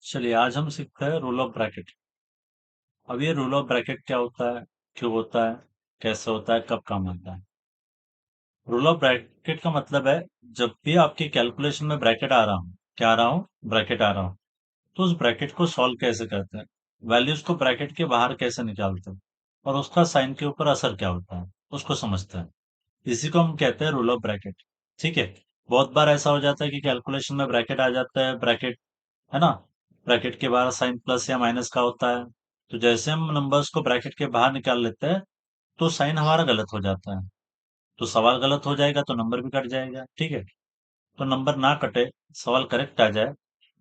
चलिए आज हम सीखते हैं रूल ऑफ ब्रैकेट। अब ये रूल ऑफ ब्रैकेट क्या होता है, क्यों होता है, कैसे होता है, कब काम आता है। रूल ऑफ ब्रैकेट का मतलब है जब भी आपकी कैलकुलेशन में ब्रैकेट आ रहा हूँ, क्या आ रहा हूँ, ब्रैकेट आ रहा हूँ, तो उस ब्रैकेट को सॉल्व कैसे करते हैं, वैल्यूज को ब्रैकेट के बाहर कैसे निकालते हैं और उसका साइन के ऊपर असर क्या होता है उसको समझते हैं। इसी को हम कहते हैं रूल ऑफ ब्रैकेट। ठीक है। बहुत बार ऐसा हो जाता है कि कैलकुलेशन में ब्रैकेट आ जाता है, ब्रैकेट है ना, ब्रैकेट के बाहर साइन प्लस या माइनस का होता है। तो जैसे हम नंबर्स को ब्रैकेट के बाहर निकाल लेते हैं तो साइन हमारा गलत हो जाता है, तो सवाल गलत हो जाएगा तो नंबर भी कट जाएगा। ठीक है। तो नंबर ना कटे, सवाल करेक्ट आ जाए,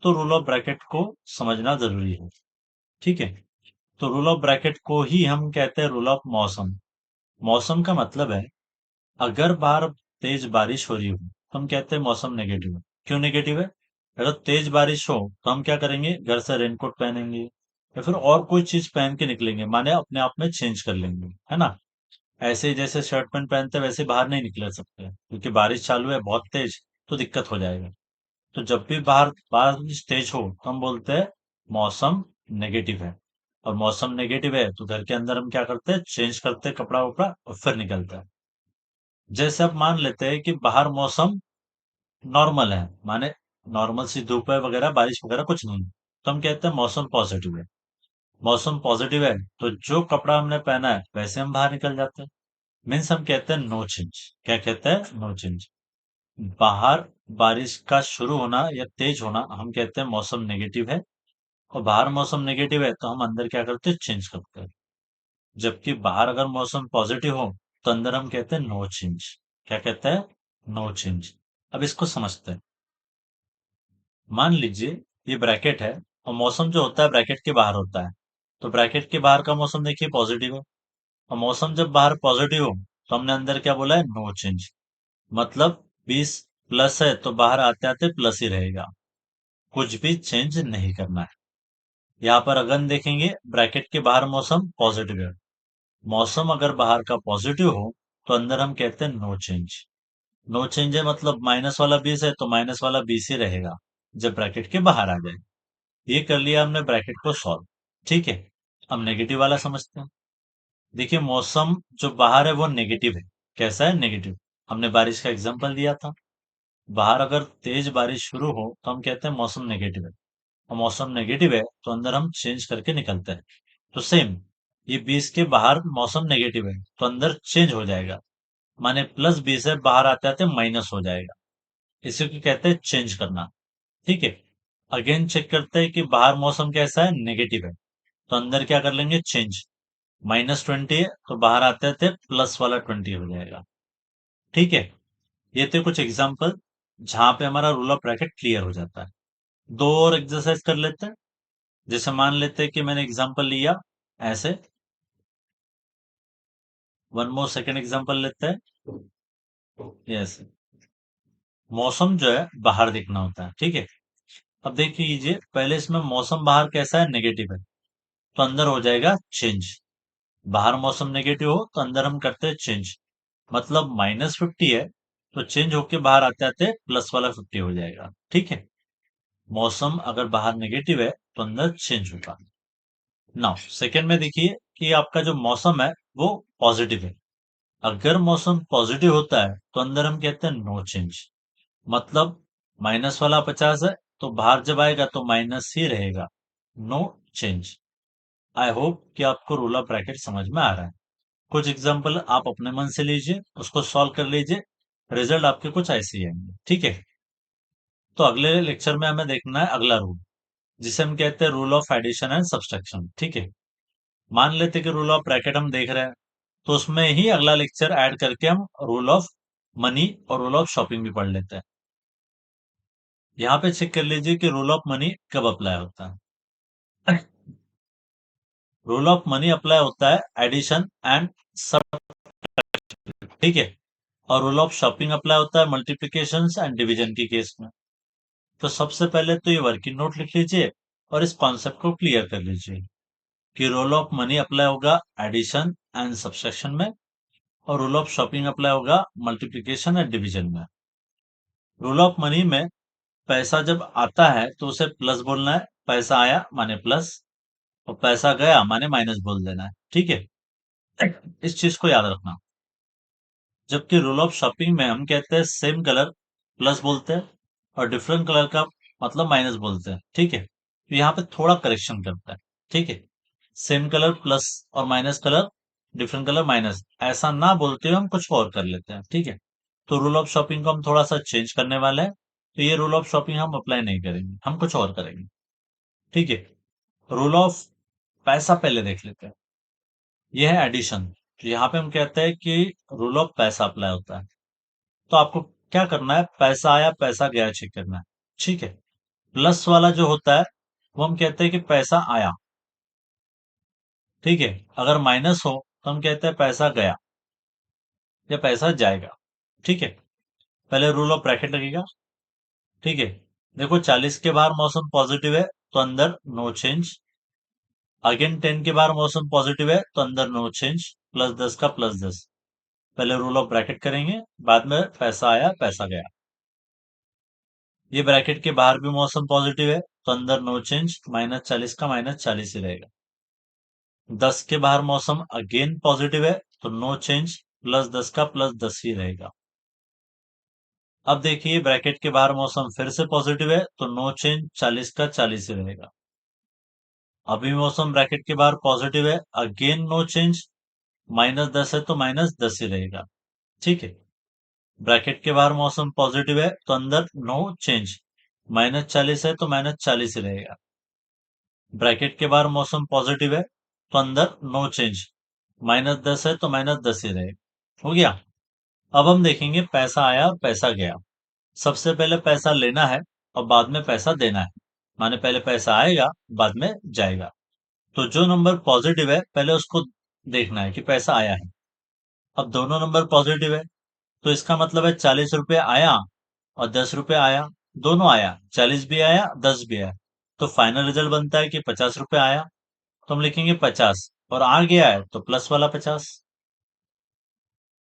तो रूल ऑफ ब्रैकेट को समझना जरूरी है। ठीक है। तो रूल ऑफ ब्रैकेट को ही हम कहते हैं रूल ऑफ मौसम। मौसम का मतलब है अगर बाहर तेज बारिश हो रही हो तो हम कहते हैं मौसम नेगेटिव है। क्यों नेगेटिव है? अगर तेज बारिश हो तो हम क्या करेंगे, घर से रेनकोट पहनेंगे या फिर और कोई चीज पहन के निकलेंगे, माने अपने आप में चेंज कर लेंगे, है ना। ऐसे ही जैसे शर्ट पैंट पहनते हैं वैसे बाहर नहीं निकल सकते क्योंकि बारिश चालू है बहुत तेज, तो दिक्कत हो जाएगा। तो जब भी बाहर बारिश तेज हो तो हम बोलते हैं मौसम नेगेटिव है। और मौसम नेगेटिव है तो घर के अंदर हम क्या करते हैं, चेंज करते हैं कपड़ा वपड़ा और फिर निकलते हैं। जैसे अब मान लेते हैं कि बाहर मौसम नॉर्मल है, माने नॉर्मल सी धूप है वगैरह, बारिश वगैरह कुछ नहीं, तो हम कहते हैं मौसम पॉजिटिव है। मौसम पॉजिटिव है तो जो कपड़ा हमने पहना है वैसे हम बाहर निकल जाते हैं। मीन्स हम कहते हैं नो चेंज। क्या कहते हैं? No change. बाहर बारिश का शुरू होना या तेज होना हम कहते हैं मौसम नेगेटिव है, और बाहर मौसम नेगेटिव है तो हम अंदर क्या करते हैं, चेंज करते हैं। जबकि बाहर अगर मौसम पॉजिटिव हो तो अंदर हम कहते हैं नो चेंज। क्या कहते हैं? No change. अब इसको समझते हैं। मान लीजिए ये ब्रैकेट है और मौसम जो होता है ब्रैकेट के बाहर होता है, तो ब्रैकेट के बाहर का मौसम देखिए पॉजिटिव है। और मौसम जब बाहर पॉजिटिव हो तो हमने अंदर क्या बोला है, नो चेंज। मतलब 20 प्लस है तो बाहर आते आते प्लस ही रहेगा, कुछ भी चेंज नहीं करना है। यहाँ पर अगन देखेंगे ब्रैकेट के बाहर मौसम पॉजिटिव है। मौसम अगर बाहर का पॉजिटिव हो तो अंदर हम कहते हैं नो चेंज। नो चेंज है मतलब माइनस वाला 20 है तो माइनस वाला 20 ही रहेगा जब ब्रैकेट के बाहर आ जाए। ये कर लिया हमने ब्रैकेट को सॉल्व। ठीक है। अब नेगेटिव वाला समझते हैं। देखिए मौसम जो बाहर है वो नेगेटिव है। कैसा है? नेगेटिव। हमने बारिश का एग्जांपल दिया था। बाहर अगर तेज बारिश शुरू हो तो हम कहते हैं मौसम नेगेटिव है। और मौसम नेगेटिव है तो अंदर हम चेंज करके निकलते हैं। तो सेम, ये 20 के बाहर मौसम नेगेटिव है तो अंदर चेंज हो जाएगा, माने प्लस 20 है, बाहर आते आते माइनस हो जाएगा। इसी को कहते हैं चेंज करना। ठीक है। अगेन चेक करते हैं कि बाहर मौसम कैसा है, नेगेटिव है, तो अंदर क्या कर लेंगे, चेंज। -20 है तो बाहर आते थे प्लस वाला 20 हो जाएगा। ठीक है। ये थे कुछ एग्जाम्पल जहां पे हमारा रूल ऑफ ब्रैकेट क्लियर हो जाता है। दो और एक्सरसाइज कर लेते हैं। जैसे मान लेते हैं कि मैंने एग्जाम्पल लिया ऐसे। वन मोर सेकेंड एग्जाम्पल लेते हैं। यस। मौसम जो है बाहर देखना होता है। ठीक है। अब देख लीजिए पहले इसमें मौसम बाहर कैसा है, नेगेटिव है, तो अंदर हो जाएगा चेंज। बाहर मौसम नेगेटिव हो तो अंदर हम करते हैं चेंज। मतलब -50 है तो चेंज होके बाहर आते आते प्लस वाला 50 हो जाएगा। ठीक है। मौसम अगर बाहर नेगेटिव है तो अंदर चेंज होगा। नाउ सेकंड में देखिए कि आपका जो मौसम है वो पॉजिटिव है। अगर मौसम पॉजिटिव होता है तो अंदर हम कहते हैं नो चेंज। मतलब माइनस वाला 50 है तो बाहर जब आएगा तो माइनस ही रहेगा, नो चेंज। आई होप कि आपको रूल ऑफ ब्रैकेट समझ में आ रहा है। कुछ एग्जांपल आप अपने मन से लीजिए, उसको सॉल्व कर लीजिए, रिजल्ट आपके कुछ ऐसे ही आएंगे। ठीक है। तो अगले लेक्चर में हमें देखना है अगला रूल, जिसे हम कहते हैं rule of addition and subtraction. ठीक है। मान लेते हैं कि रूल ऑफ ब्रैकेट हम देख रहे हैं, तो उसमें ही अगला लेक्चर ऐड करके हम रूल ऑफ मनी और रूल ऑफ शॉपिंग भी पढ़ लेते हैं। यहाँ पे चेक कर लीजिए कि रूल ऑफ मनी कब अप्लाई होता है। रूल ऑफ मनी अप्लाई होता है एडिशन एंड सब। ठीक है। और रूल ऑफ शॉपिंग अप्लाई होता है मल्टीप्लीकेशन एंड डिवीजन के केस में। तो सबसे पहले तो ये वर्किंग नोट लिख लीजिए और इस कॉन्सेप्ट को क्लियर कर लीजिए कि रोल ऑफ मनी अप्लाई होगा एडिशन एंड सब्सट्रैक्शन में, और रूल ऑफ शॉपिंग अप्लाई होगा मल्टीप्लिकेशन एंड डिवीजन में। रूल ऑफ मनी में पैसा जब आता है तो उसे प्लस बोलना है, पैसा आया माने प्लस, और पैसा गया माने माइनस बोल देना है, ठीक है। इस चीज को याद रखना। जबकि रूल ऑफ शॉपिंग में हम कहते हैं सेम कलर प्लस बोलते हैं, और डिफरेंट कलर का मतलब माइनस बोलते हैं, ठीक है। तो यहाँ पे थोड़ा करेक्शन करता है, ठीक है। सेम कलर प्लस और minus colour, different colour minus, ऐसा ना बोलते हुए हम कुछ और कर लेते हैं, ठीक है। तो रूल ऑफ शॉपिंग को हम थोड़ा सा चेंज करने वाले हैं। तो ये रूल ऑफ शॉपिंग हम अप्लाई नहीं करेंगे, हम कुछ और करेंगे, ठीक है। रूल ऑफ पैसा पहले देख लेते हैं। ये है एडिशन। तो यहाँ पे हम कहते हैं कि रूल ऑफ पैसा अप्लाई होता है। तो आपको क्या करना है, पैसा आया पैसा गया चेक करना है, ठीक है। प्लस वाला जो होता है वो हम कहते हैं कि पैसा आया, ठीक है। अगर माइनस हो तो हम कहते हैं पैसा गया या पैसा जाएगा, ठीक है। पहले रूल ऑफ ब्रैकेट लगेगा, ठीक है। देखो 40 के बाहर मौसम पॉजिटिव है तो अंदर नो चेंज। अगेन 10 के बाहर मौसम पॉजिटिव है तो अंदर नो चेंज, +10 का +10। पहले रूल ऑफ ब्रैकेट करेंगे, बाद में पैसा आया पैसा गया। ये ब्रैकेट के बाहर भी मौसम पॉजिटिव है तो अंदर नो चेंज, -40 का -40 ही रहेगा। 10 के बाहर मौसम अगेन पॉजिटिव है तो नो चेंज, +10 का +10 ही रहेगा। अब देखिए ब्रैकेट के बाहर मौसम फिर से पॉजिटिव है तो नो चेंज, 40 का 40 ही रहेगा। अभी मौसम ब्रैकेट के बाहर पॉजिटिव है, अगेन नो चेंज, -10 है तो -10 ही रहेगा, ठीक है। ब्रैकेट के बाहर मौसम पॉजिटिव है तो अंदर नो चेंज, -40 है तो -40 ही रहेगा। ब्रैकेट के बाहर मौसम पॉजिटिव है तो अंदर नो चेंज, -10 है तो -10 ही रहेगा। हो गया। अब हम देखेंगे पैसा आया और पैसा गया। सबसे पहले पैसा लेना है और बाद में पैसा देना है, माने पहले पैसा आएगा बाद में जाएगा। तो जो नंबर पॉजिटिव है पहले उसको देखना है कि पैसा आया है। अब दोनों नंबर पॉजिटिव है तो इसका मतलब है 40 रुपये आया और 10 रुपये आया, दोनों आया, 40 भी आया 10 भी आया। तो फाइनल रिजल्ट बनता है कि 50 रुपये आया, तो हम लिखेंगे 50, और आ गया है तो प्लस वाला 50।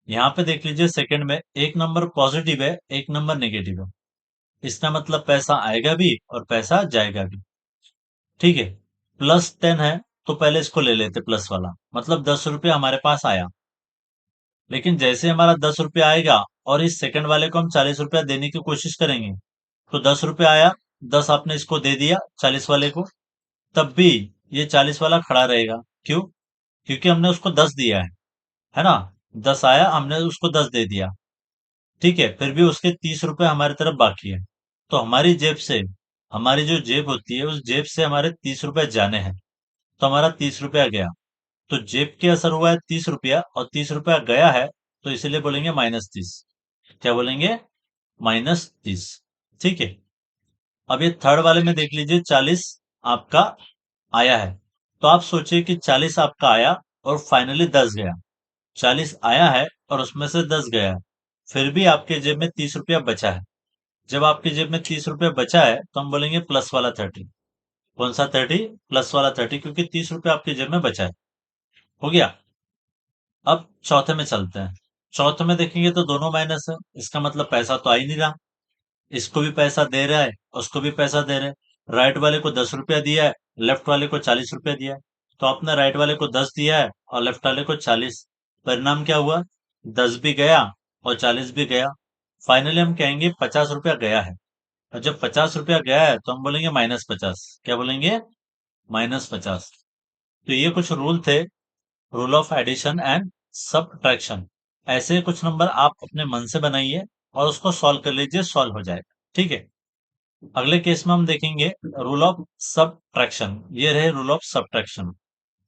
यहाँ पे देख लीजिए सेकंड में एक नंबर पॉजिटिव है एक नंबर नेगेटिव है, इसका मतलब पैसा आएगा भी और पैसा जाएगा भी, ठीक है। +10 है तो पहले इसको ले लेते प्लस वाला, मतलब 10 रुपये हमारे पास आया। लेकिन जैसे हमारा 10 रुपये आएगा और इस सेकंड वाले को हम 40 रुपया देने की कोशिश करेंगे, तो 10 रुपये आया, 10 आपने इसको दे दिया 40 वाले को, तब भी ये 40 वाला खड़ा रहेगा। क्यों? क्योंकि हमने उसको 10 दिया है ना। 10 आया हमने उसको 10 दे दिया, ठीक है। फिर भी उसके 30 रुपए हमारी तरफ बाकी है। तो हमारी जेब से, हमारी जो जेब होती है उस जेब से हमारे 30 रुपए जाने हैं, तो हमारा 30 रुपया गया। तो जेब के असर हुआ है 30 रुपया और 30 रुपया गया है, तो इसीलिए बोलेंगे -30। क्या बोलेंगे? -30, ठीक है। अब ये थर्ड वाले में देख लीजिए 40 आपका आया है, तो आप सोचिए कि 40 आपका आया और फाइनली 10 गया। 40 आया है और उसमें से 10 गया है, फिर भी आपके जेब में 30 रुपया बचा है। जब आपकी जेब में 30 रुपया बचा है तो हम बोलेंगे प्लस वाला 30। कौन सा 30? प्लस वाला 30, क्योंकि 30 रुपया आपकी जेब में बचा है। हो गया। अब चौथे में चलते हैं। चौथे में देखेंगे तो दोनों माइनस है, इसका मतलब पैसा तो आ ही नहीं रहा। इसको भी पैसा दे रहा है, उसको भी पैसा दे रहे हैं। राइट वाले को 10 रुपया दिया है, लेफ्ट वाले को 40 रुपया दिया है। तो आपने राइट वाले को 10 दिया है और लेफ्ट वाले को 40। परिणाम क्या हुआ? 10 भी गया और 40 भी गया। फाइनली हम कहेंगे 50 रुपया गया है। और जब 50 रुपया गया है तो हम बोलेंगे -50। क्या बोलेंगे? -50। तो ये कुछ रूल थे, rule of addition and subtraction. ऐसे कुछ नंबर आप अपने मन से बनाइए और उसको सॉल्व कर लीजिए, सॉल्व हो जाएगा, ठीक है। अगले केस में हम देखेंगे रूल ऑफ सब्ट्रैक्शन। ये रहे रूल ऑफ सब्ट्रैक्शन।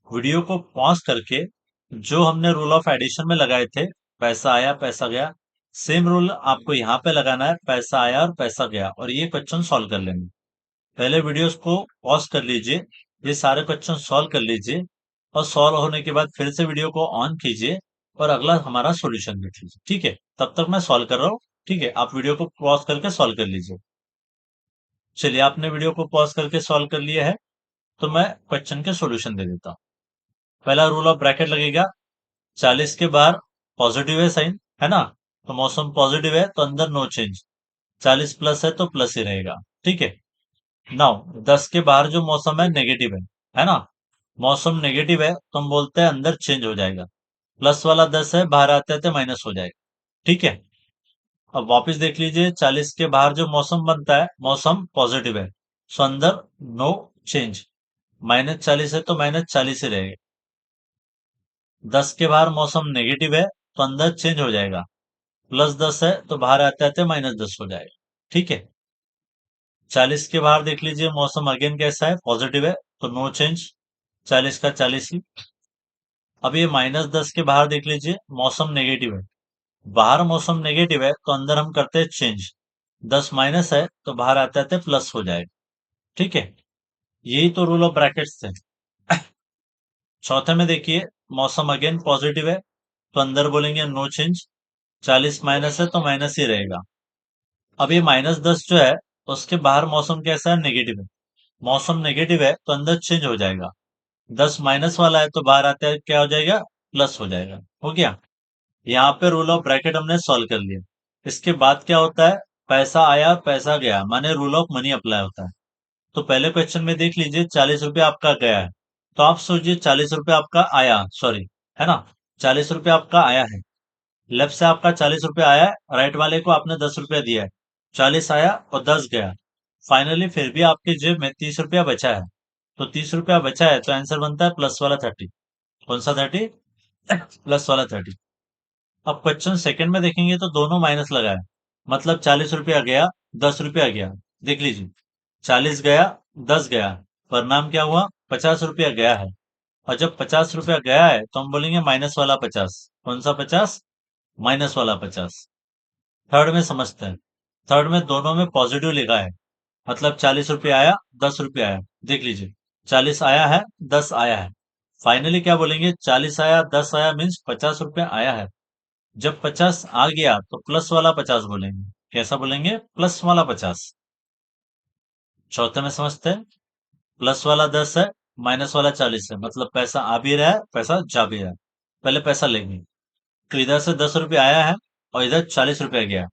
वीडियो को पॉज करके जो हमने रूल ऑफ एडिशन में लगाए थे, पैसा आया पैसा गया, सेम रूल आपको यहाँ पे लगाना है, पैसा आया और पैसा गया, और ये क्वेश्चन सॉल्व कर लेंगे। पहले वीडियोस को पॉज कर लीजिए, ये सारे क्वेश्चन सॉल्व कर लीजिए, और सॉल्व होने के बाद फिर से वीडियो को ऑन कीजिए और अगला हमारा सॉल्यूशन देख लीजिए, ठीक है। तब तक मैं सॉल्व कर रहा हूँ, ठीक है। आप वीडियो को पॉज करके सॉल्व कर लीजिए। चलिए, आपने वीडियो को पॉज करके सॉल्व कर लिया है, तो मैं क्वेश्चन के सॉल्यूशन दे देता हूँ। पहला रूल ऑफ ब्रैकेट लगेगा, 40 के बाहर पॉजिटिव है साइन, है ना। तो मौसम पॉजिटिव है तो अंदर नो चेंज, 40 प्लस है तो प्लस ही रहेगा, ठीक है। नाउ 10 के बाहर जो मौसम है नेगेटिव है ना। मौसम नेगेटिव है तो हम बोलते हैं अंदर चेंज हो जाएगा। प्लस वाला 10 है, बाहर आते आते माइनस हो जाएगा। ठीक है। अब वापस देख लीजिए, 40 के बाहर जो मौसम बनता है, मौसम पॉजिटिव है, सो अंदर नो चेंज। -40 है तो -40 ही रहेगा। 10 के बाहर मौसम नेगेटिव है तो अंदर चेंज हो जाएगा। +10 है तो बाहर आते आते -10 हो जाएगा। ठीक है। 40 के बाहर देख लीजिए, मौसम अगेन कैसा है, पॉजिटिव है, तो नो चेंज, 40 का 40 ही। अब ये -10 के बाहर देख लीजिए, मौसम नेगेटिव है। बाहर मौसम नेगेटिव है तो अंदर हम करते हैं चेंज। 10 माइनस है तो बाहर आते आते प्लस हो जाएगा। ठीक है। यही तो रूल ऑफ ब्रैकेट्स थे। चौथे में देखिए, मौसम अगेन पॉजिटिव है तो अंदर बोलेंगे नो चेंज। 40 माइनस है तो माइनस ही रहेगा। अब ये -10 जो है, उसके बाहर मौसम कैसा है, नेगेटिव है। मौसम नेगेटिव है तो अंदर चेंज हो जाएगा। 10 माइनस वाला है तो बाहर आते हैं क्या हो जाएगा, प्लस हो जाएगा। हो गया। यहाँ पे रूल ऑफ ब्रैकेट हमने सॉल्व कर लिया। इसके बाद क्या होता है, पैसा आया पैसा गया, माने रूल ऑफ मनी अप्लाई होता है। तो पहले क्वेश्चन में देख लीजिए, 40 रुपया आपका गया है, तो आप सोचिए 40 रुपया आपका आया, सॉरी, है ना। 40 रुपया आपका आया है, लेफ्ट से आपका 40 रुपया आया है, राइट वाले को आपने 10 रुपया दिया है। 40 आया और 10 गया। फाइनली फिर भी आपकी जेब में 30 रुपया बचा है। तो 30 रुपया बचा है तो आंसर बनता है प्लस वाला 30। कौन सा 30? प्लस वाला 30। अब क्वेश्चन सेकंड में देखेंगे तो दोनों माइनस लगा है, मतलब 40 रुपया गया, 10 रुपया गया। देख लीजिए, 40 गया, 10 गया, परिणाम क्या हुआ, 50 रुपया गया है। और जब 50 रुपया गया है तो हम बोलेंगे माइनस वाला 50। कौन सा 50? माइनस वाला 50। थर्ड में समझते हैं। थर्ड में दोनों में पॉजिटिव लिखा है, मतलब 40 रुपया आया, 10 रुपया आया। देख लीजिए, 40 आया है, 10 आया है। फाइनली क्या बोलेंगे, 40 आया 10 आया मीन्स 50 रुपया आया है। जब 50 आ गया तो प्लस वाला 50 बोलेंगे। कैसा बोलेंगे, प्लस वाला 50। चौथे में समझते हैं। प्लस वाला 10 है, माइनस वाला 40 है, मतलब पैसा आ भी रहा है, पैसा जा भी रहा है। पहले पैसा लेंगे, तो इधर से 10 रुपया आया है और इधर 40 रुपया गया।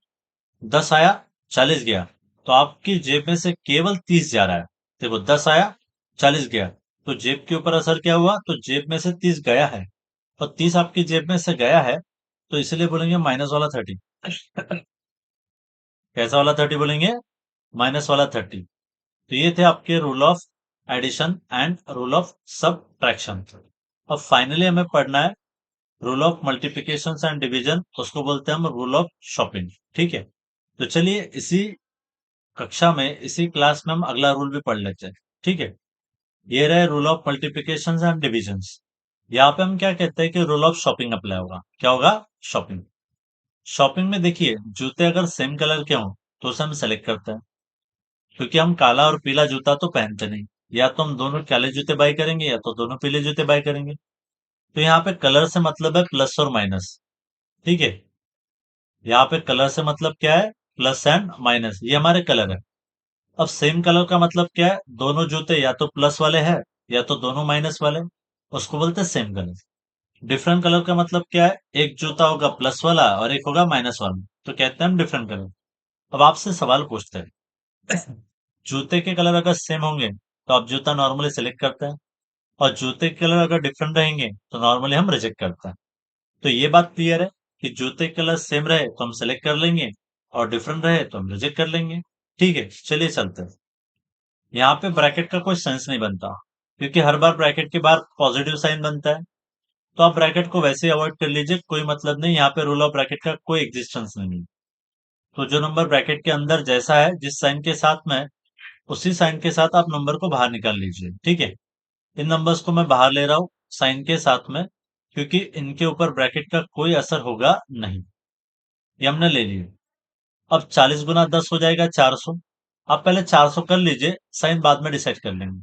10 आया, 40 गया, तो आपकी जेब में से केवल 30 जा रहा है। देखो, 10 आया, 40 गया, तो जेब के ऊपर असर क्या हुआ, तो जेब में से 30 गया है। और 30 आपकी जेब में से गया है, तो इसलिए बोलेंगे माइनस वाला 30। कैसा वाला 30 बोलेंगे, माइनस वाला 30। तो ये थे आपके rule of addition and rule of subtraction. अब फाइनली हमें पढ़ना है rule of multiplication and division, उसको बोलते हैं हम रूल ऑफ शॉपिंग। ठीक है। तो चलिए इसी कक्षा में, इसी क्लास में हम अगला रूल भी पढ़ लेते हैं। ठीक है। ये रहे rule of multiplication and division. यहाँ पे हम क्या कहते हैं कि रूल ऑफ शॉपिंग अप्लाई होगा। क्या होगा, शॉपिंग। शॉपिंग में देखिए, जूते अगर सेम कलर के हों तो उसे हम सेलेक्ट करते हैं, क्योंकि हम काला और पीला जूता तो पहनते नहीं। या तो हम दोनों काले जूते बाई करेंगे या तो दोनों पीले जूते बाई करेंगे। तो यहाँ पे कलर से मतलब है प्लस और माइनस। ठीक है। यहाँ पे कलर से मतलब क्या है, प्लस एंड माइनस, ये हमारे कलर है। अब सेम कलर का मतलब क्या है, दोनों जूते या तो प्लस वाले हैं या तो दोनों माइनस वाले, उसको बोलते हैं सेम कलर। डिफरेंट कलर का मतलब क्या है, एक जूता होगा प्लस वाला और एक होगा माइनस वाला, तो कहते हैं हम डिफरेंट कलर। अब आपसे सवाल पूछते हैं, जूते के कलर अगर सेम होंगे तो आप जूता नॉर्मली सिलेक्ट करते हैं, और जूते के कलर अगर डिफरेंट रहेंगे तो नॉर्मली हम रिजेक्ट करते हैं। तो ये बात क्लियर है कि जूते के कलर सेम रहे तो हम सिलेक्ट कर लेंगे, और डिफरेंट रहे तो हम रिजेक्ट कर लेंगे। ठीक है, चलिए चलते हैं। यहाँ पे ब्रैकेट का कोई सेंस नहीं बनता, क्योंकि हर बार ब्रैकेट के बाहर पॉजिटिव साइन बनता है। तो आप ब्रैकेट को वैसे ही अवॉइड कर लीजिए, कोई मतलब नहीं, यहाँ पे रूल ऑफ ब्रैकेट का कोई एग्जिस्टेंस नहीं है। तो जो नंबर ब्रैकेट के अंदर जैसा है, जिस साइन के साथ में, उसी साइन के साथ आप नंबर को बाहर निकाल लीजिए। ठीक है। इन नंबर्स को मैं बाहर ले रहा हूँ साइन के साथ में, क्योंकि इनके ऊपर ब्रैकेट का कोई असर होगा नहीं। ये हमने ले लिए। अब 40 गुना 10 हो जाएगा 400। आप पहले 400 कर लीजिए, साइन बाद में डिसाइड कर लेंगे।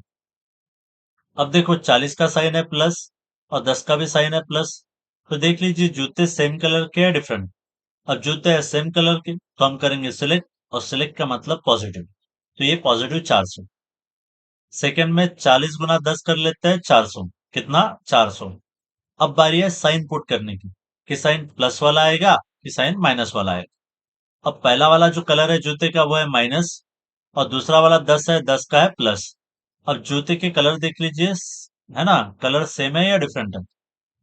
अब देखो, 40 का साइन है प्लस और 10 का भी साइन है प्लस। तो देख लीजिए, जूते सेम कलर के हैं डिफरेंट। अब जूते हैं सेम कलर के तो हम करेंगे सिलेक्ट, और सिलेक्ट का मतलब पॉजिटिव, तो ये पॉजिटिव 400। सेकंड में 40 गुना 10 कर लेते हैं 400। कितना, 400। अब बारी है साइन पुट करने की, कि साइन प्लस वाला आएगा कि साइन माइनस वाला आएगा। अब पहला वाला जो कलर है जूते का वो है माइनस, और दूसरा वाला 10 है, 10 का है प्लस। अब जूते के कलर देख लीजिए, है ना, कलर सेम है या डिफरेंट है?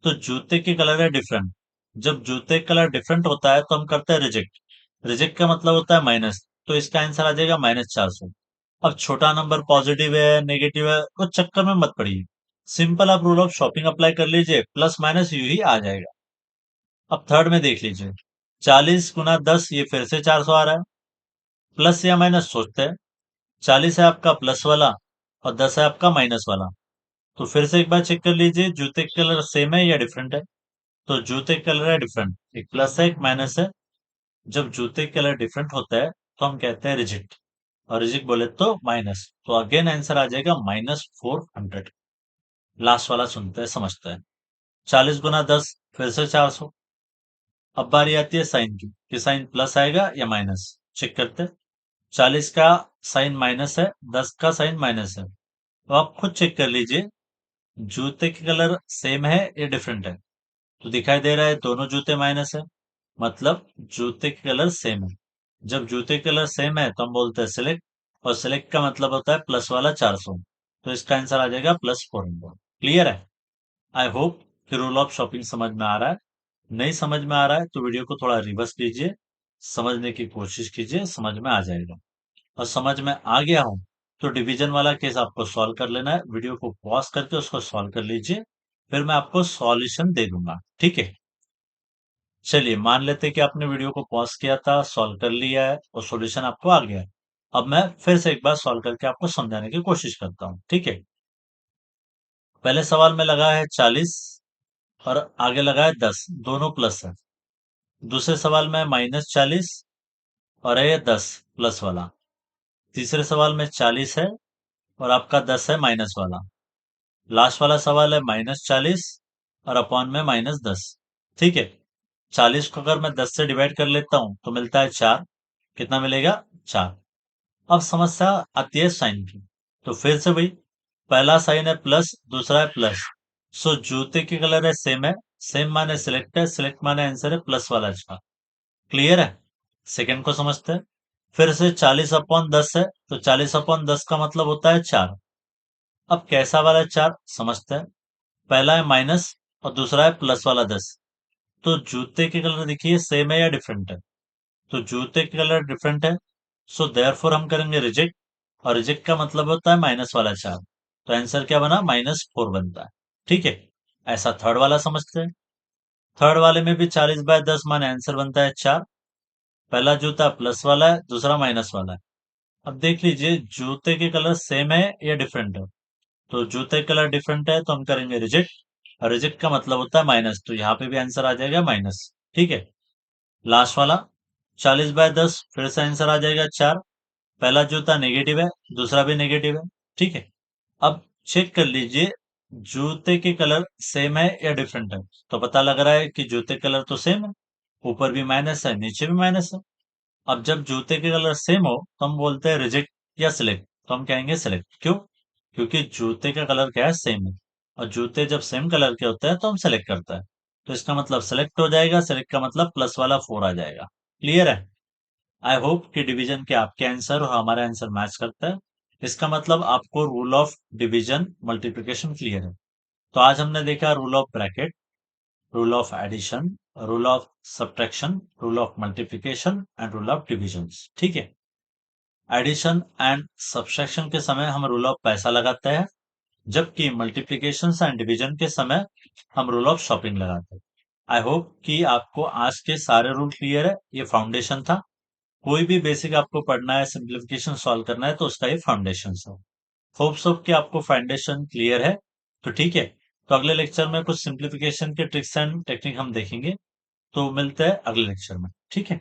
तो जूते के कलर है डिफरेंट। जब जूते का कलर डिफरेंट होता है तो हम करते हैं रिजेक्ट। रिजेक्ट का मतलब होता है माइनस, तो इसका आंसर आ जाएगा -400। अब छोटा नंबर पॉजिटिव है नेगेटिव है तो चक्कर में मत पड़िए, सिंपल आप रूल ऑफ शॉपिंग अप्लाई कर लीजिए, प्लस माइनस यू ही आ जाएगा। अब थर्ड में देख लीजिए, 40 × 10 ये फिर से 400 आ रहा है। प्लस या माइनस सोचते हैं। 40 है आपका प्लस वाला और 10 है आपका माइनस वाला। तो फिर से एक बार चेक कर लीजिए, जूते का कलर सेम है या डिफरेंट है? तो जूते का कलर है डिफरेंट, एक प्लस है एक माइनस है। जब जूते का कलर डिफरेंट होता है तो हम कहते हैं रिजेक्ट, और रिजेक्ट बोले तो माइनस, तो अगेन आंसर आ जाएगा -400। लास्ट वाला सुनते हैं समझते हैं। 40 × 10 फिर से 400। अब बारी आती है साइन की, कि साइन प्लस आएगा या माइनस। चेक करते हैं। 40 का साइन माइनस है, 10 का साइन माइनस है, तो आप खुद चेक कर लीजिए, जूते के कलर सेम है या डिफरेंट है? तो दिखाई दे रहा है दोनों जूते माइनस है, मतलब जूते के कलर सेम है। जब जूते के कलर सेम है तो हम बोलते हैं सिलेक्ट, और सिलेक्ट का मतलब होता है प्लस वाला 400। तो इसका आंसर आ जाएगा +400। क्लियर है? आई होप कि रूल ऑफ शॉपिंग समझ में आ रहा है। नहीं समझ में आ रहा है तो वीडियो को थोड़ा रिवर्स कीजिए, समझने की कोशिश कीजिए, समझ में आ जाएगा। और समझ में आ गया हो तो डिवीजन वाला केस आपको सॉल्व कर लेना है, वीडियो को पॉज करके उसको सॉल्व कर लीजिए, फिर मैं आपको सॉल्यूशन दे दूंगा, ठीक है? चलिए मान लेते हैं कि आपने वीडियो को पॉज किया था, सॉल्व कर लिया है और सॉल्यूशन आपको आ गया है। अब मैं फिर से एक बार सॉल्व करके आपको समझाने की कोशिश करता हूँ, ठीक है? पहले सवाल में लगा है 40 और आगे लगा है 10, दोनों प्लस है। दूसरे सवाल में -40 और है ये 10 प्लस वाला। तीसरे सवाल में 40 है और आपका 10 है माइनस वाला। लास्ट वाला सवाल है -40 और अपॉन में -10। ठीक है, 40 को अगर मैं 10 से डिवाइड कर लेता हूं तो मिलता है 4। कितना मिलेगा? 4। अब समस्या आती है साइन की, तो फिर से वही, पहला साइन है प्लस, दूसरा है प्लस। सो जूते के कलर है सेम है, सेम माने सिलेक्ट है, सिलेक्ट माने आंसर है प्लस वाला इसका। क्लियर है? सेकंड को समझते हैं। फिर से 40/10 है, तो 40/10 का मतलब होता है 4। अब कैसा वाला 4 समझते हैं। पहला है माइनस और दूसरा है प्लस वाला 10। तो जूते के कलर देखिए सेम है या डिफरेंट है? तो जूते के कलर डिफरेंट है, सो देयरफॉर हम करेंगे रिजेक्ट, और रिजेक्ट का मतलब होता है माइनस वाला 4। तो आंसर क्या बना? -4 बनता है। ठीक है, ऐसा थर्ड वाला समझते हैं। थर्ड वाले में भी 40/10 माने आंसर बनता है 4। पहला जूता प्लस वाला है, दूसरा माइनस वाला है। अब देख लीजिए जूते के कलर सेम है या डिफरेंट है? तो जूते का कलर डिफरेंट है तो हम करेंगे रिजेक्ट, और रिजेक्ट का मतलब होता है माइनस, तो यहाँ पे भी आंसर आ जाएगा माइनस। ठीक है, लास्ट वाला 40/10 फिर से आंसर आ जाएगा 4। पहला जूता नेगेटिव है, दूसरा भी नेगेटिव है। ठीक है, अब चेक कर लीजिए जूते के कलर सेम है या डिफरेंट है? तो पता लग रहा है कि जूते कलर तो सेम है, ऊपर भी माइनस है नीचे भी माइनस है। अब जब जूते के कलर सेम हो तो हम बोलते हैं रिजेक्ट या सिलेक्ट, तो हम कहेंगे सिलेक्ट। क्यों? क्योंकि जूते का कलर क्या है? सेम है, और जूते जब सेम कलर के होते हैं तो हम सेलेक्ट करते हैं। तो इसका मतलब सेलेक्ट हो जाएगा, सेलेक्ट का मतलब प्लस वाला 4 आ जाएगा। क्लियर है? आई होप कि डिवीजन के आपके आंसर और हमारा आंसर मैच करता है। इसका मतलब आपको rule of division multiplication clear है। तो आज हमने देखा rule of bracket, rule of addition, rule of subtraction, rule of multiplication and rule of division. ठीक है, एडिशन एंड सब्ट्रैक्शन के समय हम रूल ऑफ पैसा लगाते हैं, जबकि मल्टीप्लिकेशन एंड डिवीजन के समय हम रूल ऑफ शॉपिंग लगाते हैं। आई होप कि आपको आज के सारे रूल क्लियर है, ये फाउंडेशन था। कोई भी बेसिक आपको पढ़ना है, सिंप्लीफिकेशन सॉल्व करना है तो उसका ये फाउंडेशन है। होप्स ऑफ कि आपको फाउंडेशन क्लियर है। तो ठीक है, तो अगले लेक्चर में कुछ सिंप्लीफिकेशन के ट्रिक्स एंड टेक्निक हम देखेंगे। तो मिलते हैं अगले लेक्चर में, ठीक है?